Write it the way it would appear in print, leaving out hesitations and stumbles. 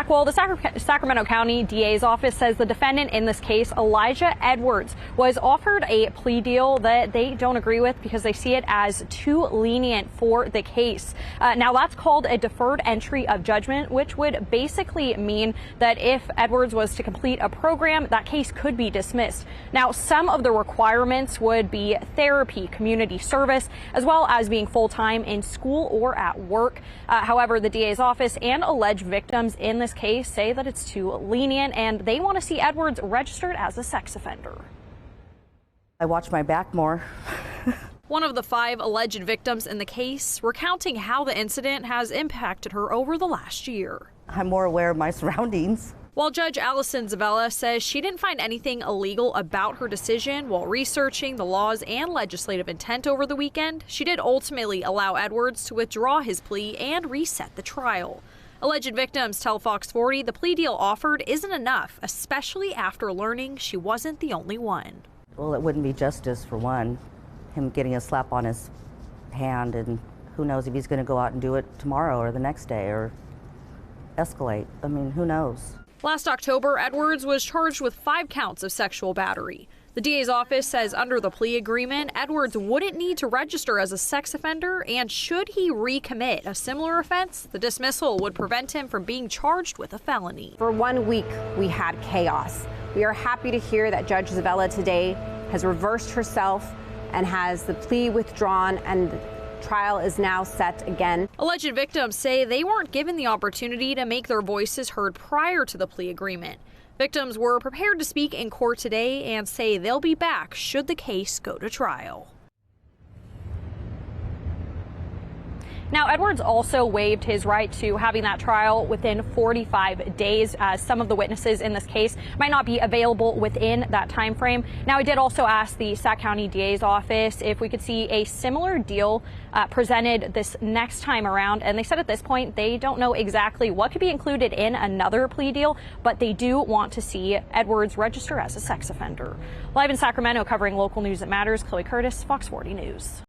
Well, the Sacramento County DA's office says the defendant in this case, Elijah Edwards, was offered a plea deal that they don't agree with because they see it as too lenient for the case. Now, that's called a deferred entry of judgment, which would basically mean that if Edwards was to complete a program, that case could be dismissed. Now, some of the requirements would be therapy, community service, as well as being full-time in school or at work. However, the DA's office and alleged victims in this case say that it's too lenient, and they want to see Edwards registered as a sex offender. I watch my back more. One of the 5 alleged victims in the case recounting how the incident has impacted her over the last year. I'm more aware of my surroundings. While Judge Allison Zavella says she didn't find anything illegal about her decision while researching the laws and legislative intent over the weekend, she did ultimately allow Edwards to withdraw his plea and reset the trial. Alleged victims tell Fox 40 the plea deal offered isn't enough, especially after learning she wasn't the only one. Well, it wouldn't be justice for one, him getting a slap on his hand, and who knows if he's going to go out and do it tomorrow or the next day or escalate. I mean, who knows? Last October, Edwards was charged with 5 counts of sexual battery. The DA's office says under the plea agreement, Edwards wouldn't need to register as a sex offender, and should he recommit a similar offense, the dismissal would prevent him from being charged with a felony. For 1 week, we had chaos. We are happy to hear that Judge Zavella today has reversed herself and has the plea withdrawn, and the trial is now set again. Alleged victims say they weren't given the opportunity to make their voices heard prior to the plea agreement. Victims were prepared to speak in court today and say they'll be back should the case go to trial. Now, Edwards also waived his right to having that trial within 45 days, as some of the witnesses in this case might not be available within that time frame. Now, I did also ask the Sac County DA's office if we could see a similar deal presented this next time around, and they said at this point they don't know exactly what could be included in another plea deal, but they do want to see Edwards register as a sex offender. Live in Sacramento, covering local news that matters, Chloe Curtis, Fox 40 News.